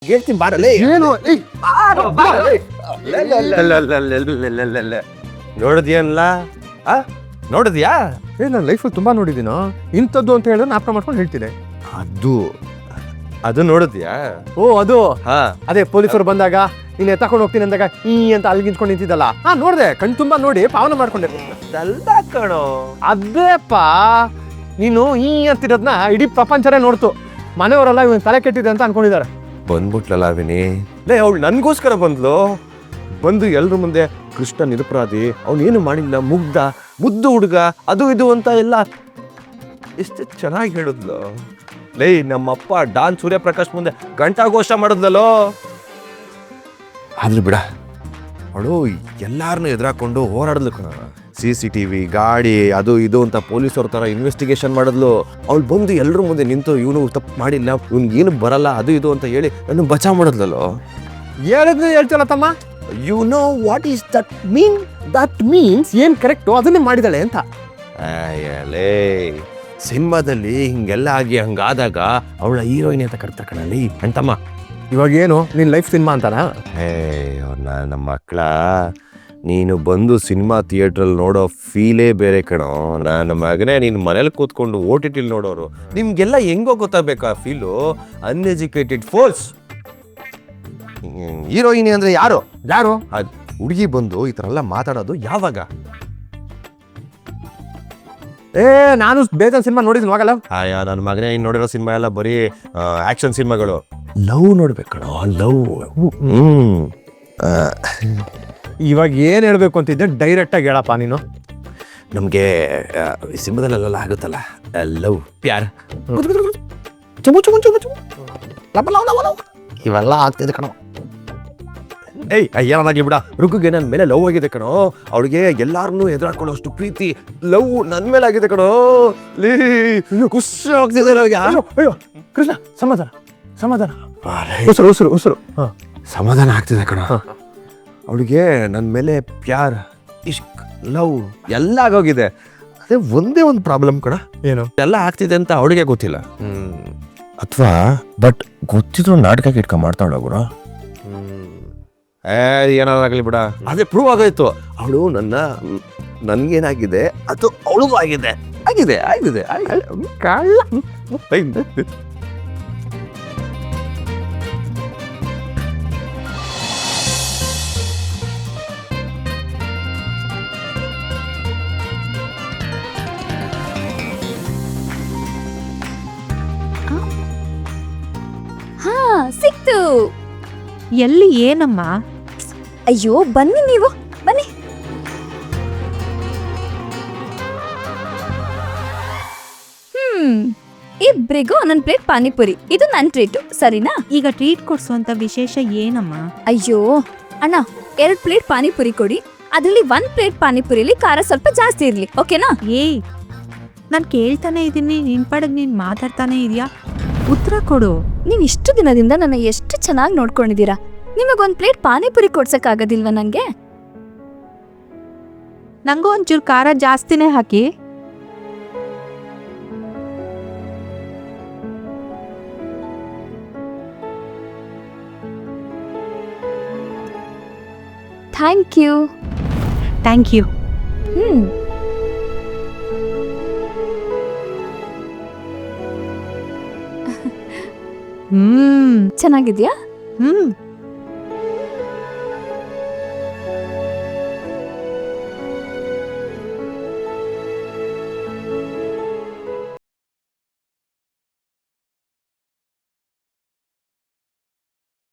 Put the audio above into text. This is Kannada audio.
ಹೇಳ್ತೀನಿ ಬಾರಲ್ಲ. ಏನು ನೋಡಿದ್ಯಲ್ಲ ನೋಡಿದ್ಯಾ? ನಾನು ಲೈಫಲ್ಲಿ ತುಂಬಾ ನೋಡಿದ್ದೀನೋ, ಇಂಥದ್ದು ಅಂತ ಹೇಳಿದ್ರೆ ನಾಪಕ ಮಾಡ್ಕೊಂಡು ಹೇಳ್ತೀನಿ. ಅದು ನೋಡಿದ್ಯಾ? ಓ ಅದು ಹಾ, ಅದೇ ಪೊಲೀಸರು ಬಂದಾಗ ನೀನು ಎತ್ತಕೊಂಡು ಹೋಗ್ತೀನಿ ಅಂದಾಗ ಈ ಅಂತ ಅಲ್ಗಿಂಚ್ಕೊಂಡು ನಿಂತಿದ್ದಲ್ಲ, ಹಾ ನೋಡ್ದೆ, ಕಣ್ ತುಂಬಾ ನೋಡಿ ಪಾವನ ಮಾಡ್ಕೊಂಡೆ. ಅಲ್ಲ ಕಣೋ, ಅದೇಪ್ಪ, ನೀನು ಈ ಅಂತಿರೋದನ್ನ ಇಡೀ ಪ್ರಪಂಚನೇ ನೋಡ್ತು. ಮನೆಯವರೆಲ್ಲ ಇವನ್ ತಲೆ ಕೆಟ್ಟಿದೆ ಅಂತ ಅನ್ಕೊಂಡಿದ್ದಾರೆ. ಬಂದ್ಬಿಟ್ಲಲ್ಲ ವಿನಿ. ಲೇ, ಅವಳು ನನ್ಗೋಸ್ಕರ ಬಂದು ಎಲ್ರ ಮುಂದೆ ಕೃಷ್ಣ ನಿರಪರಾಧಿ, ಅವನೇನು ಮಾಡಿಲ್ಲ, ಮುದ್ದು ಹುಡುಗ, ಅದು ಇದು ಅಂತ ಎಲ್ಲ ಎಷ್ಟು ಚೆನ್ನಾಗಿ ಹೇಳಿದ್ಲು. ಲೇ, ನಮ್ಮಪ್ಪ ಡಾನ್ ಸೂರ್ಯಪ್ರಕಾಶ್ ಮುಂದೆ ಘಂಟಾಘೋಷ ಮಾಡಿದ್ಲಲ್ಲೋ. ಆದ್ರೂ ಬಿಡ, ಅವಳು ಎಲ್ಲಾರನ್ನೂ ಎದುರಾಕೊಂಡು ಹೋರಾಡಿದ್ಲು ಕಣ. CCTV ಗಾಡಿ ಅದು ಇದು ಅಂತ ಪೊಲೀಸವ್ರ ಥರ ಇನ್ವೆಸ್ಟಿಗೇಷನ್ ಮಾಡಿದ್ಲು. ಅವಳು ಬಂದು ಎಲ್ಲರ ಮುಂದೆ ನಿಂತು ಇವನು ತಪ್ಪು ಮಾಡಿಲ್ಲ, ಇವ್ನಿಗೆ ಏನು ಬರಲ್ಲ, ಅದು ಇದು ಅಂತ ಹೇಳಿ ನನ್ನ ಬಚಾವ್ ಮಾಡಿದ್ಲಲ್ಲೋ. ಹೇಳಿದ್ರೆ ಹೇಳ್ತೀವಲ್ಲ ತಮ್ಮ, you know what is that mean? That means ಏನ್ ಕರೆಕ್ಟು ಅದನ್ನೇ ಮಾಡಿದಾಳೆ ಅಂತ. ಲೇ, ಸಿನಿಮಾದಲ್ಲಿ ಹಿಂಗೆಲ್ಲ ಆಗಿ ಹಂಗಾದಾಗ ಅವಳ ಹೀರೋಯಿನ್ ಅಂತ ಕರ್ತಾರೆ ಕಣಲ್ಲಿ ಅಂತಮ್ಮ. ಇವಾಗ ಏನು ನಿನ್ ಲೈಫ್ ಸಿನಿಮಾ ಅಂತಾನ? ನಮ್ಮ ಮಕ್ಕಳ, ನೀನು ಬಂದು ಸಿನಿಮಾ ಥಿಯೇಟ್ರಲ್ಲಿ ನೋಡೋ ಫೀಲೇ ಬೇರೆ ಕಣೋ. ನನ್ನ ಮಗನೇ, ನೀನು ಮನೇಲಿ ಕೂತ್ಕೊಂಡು OTT ನೋಡೋರು, ನಿಮ್ಗೆಲ್ಲ ಹೆಂಗೋ ಗೊತ್ತಾಗಬೇಕಾ ಫೀಲು? Uneducated force. ಹೀರೋಯಿನಿ ಅಂದ್ರೆ ಯಾರು ಹುಡುಗಿ ಬಂದು ಈ ಥರ ಎಲ್ಲ ಮಾತಾಡೋದು ಯಾವಾಗ? ನಾನು ಬೇಜಾನ್ ಸಿನಿಮಾ ನೋಡಿದ್ದೀನಿ ಹೋಗಲ್ಲ. ನನ್ನ ಮಗನೇ, ಇನ್ನು ನೋಡಿರೋ ಸಿನಿಮಾ ಎಲ್ಲ ಬರೀ ಆಕ್ಷನ್ ಸಿನಿಮಾಗಳು. ಲವ್ ನೋಡ್ಬೇಕಣೋ, ಲವ್. ಇವಾಗ ಏನ್ ಹೇಳ್ಬೇಕು ಅಂತಿದ್ದೆ ಡೈರೆಕ್ಟ್ ಆಗಿ ಹೇಳಪ್ಪ ನೀನು. ನಮ್ಗೆ ಸಿನಿಮಾದಲ್ಲೆಲ್ಲ ಆಗುತ್ತಲ್ಲ ಲವ್ ಪ್ಯಾರ್, ಇವೆಲ್ಲ ಆಗ್ತಿದೆ ಕಣೋ. ಏನಾಗಿ ಬಿಡ, ರುಗ್ಗುಗೆ ನನ್ನ ಮೇಲೆ ಲವ್ ಆಗಿದೆ ಕಣೋ. ಅವಳಿಗೆ ಎಲ್ಲಾರನ್ನೂ ಎದುರಾಡ್ಕೊಳ್ಳೋ ಅಷ್ಟು ಪ್ರೀತಿ, ಲವ್ ನನ್ನ ಮೇಲೆ ಆಗಿದೆ ಕಣೋ. ಖುಷಿ ಆಗ್ತಿದೆ ನನಗೆ. ಅಯ್ಯೋ ಕೃಷ್ಣ, ಸಮಾಧಾನ ಉಸಿರು ಸಮಾಧಾನ ಆಗ್ತಿದೆ ಕಣೋ. ಅವಳಿಗೆ ನನ್ನ ಮೇಲೆ ಪ್ಯಾರ್, ಇಷ್ಕ್, ಲವ್ ಎಲ್ಲ ಆಗೋಗಿದೆ. ಅದೇ ಒಂದೇ ಒಂದು ಪ್ರಾಬ್ಲಮ್ ಕಣ. ಏನು? ಎಲ್ಲ ಆಗ್ತಿದೆ ಅಂತ ಅವಳಿಗೆ ಗೊತ್ತಿಲ್ಲ, ಅಥವಾ ಬಟ್ ಗೊತ್ತಿದ್ರು ನಾಟಕ ಗಿಟ್ಕ ಮಾಡ್ತಾವಳ ಗುರು. ಏನಾದಾಗಲಿ ಬಿಡ, ಅದೇ ಪ್ರೂವ್ ಆಗೋಯ್ತು. ಅವಳು ನನ್ಗೇನಾಗಿದೆ ಅದು ಅವಳಿಗೂ ಆಗಿದೆ. ಹಾ, ಸಿಕ್ತು. ಎಲ್ಲಿ? ಏನಮ್ಮ? ಅಯ್ಯೋ, ಬನ್ನಿ ನೀವು, ಬನ್ನಿ. ಇಬ್ರಿಗೂ ಒಂದೊಂದು ಪ್ಲೇಟ್ ಪಾನಿಪುರಿ. ಇದು ನನ್ನ ಟ್ರೀಟು, ಸರಿನಾ? ಈಗ ಟ್ರೀಟ್ ಕೊಡ್ಸುವಂತ ವಿಶೇಷ ಏನಮ್ಮ? ಅಯ್ಯೋ ಅಣ್ಣ, 2 ಪ್ಲೇಟ್ ಪಾನಿಪುರಿ ಕೊಡಿ. ಅದ್ರಲ್ಲಿ 1 ಪ್ಲೇಟ್ ಪಾನಿಪುರಿಲಿ ಖಾರ ಸ್ವಲ್ಪ ಜಾಸ್ತಿ ಇರ್ಲಿ, ಓಕೆನಾ? ನಾನ್ ಕೇಳ್ತಾನೆ ಇದೀನಿ, ನಿನ್ ಪಾಡಗ್ ನೀನ್ ಮಾತಾಡ್ತಾನೆ ಇದೀಯಾ, ಉತ್ತರ ಕೊಡು. ನೀವ್ ಇಷ್ಟು ದಿನದಿಂದ ನನ್ನ ಎಷ್ಟು ಚೆನ್ನಾಗಿ ನೋಡ್ಕೊಂಡಿದ್ದೀರಾ. ನಿಮಗೊಂದ್ ಪ್ಲೇಟ್ ಪಾನಿಪುರಿ ಕೊಡ್ಸಕ್ ಆಗೋದಿಲ್ವಾ ನಂಗೆ? ನಂಗೂ ಒಂಚೂರು ಖಾರ ಜಾಸ್ತಿನೇ ಹಾಕಿ. Thank you. ಚೆನ್ನಾಗಿದ್ಯಾ?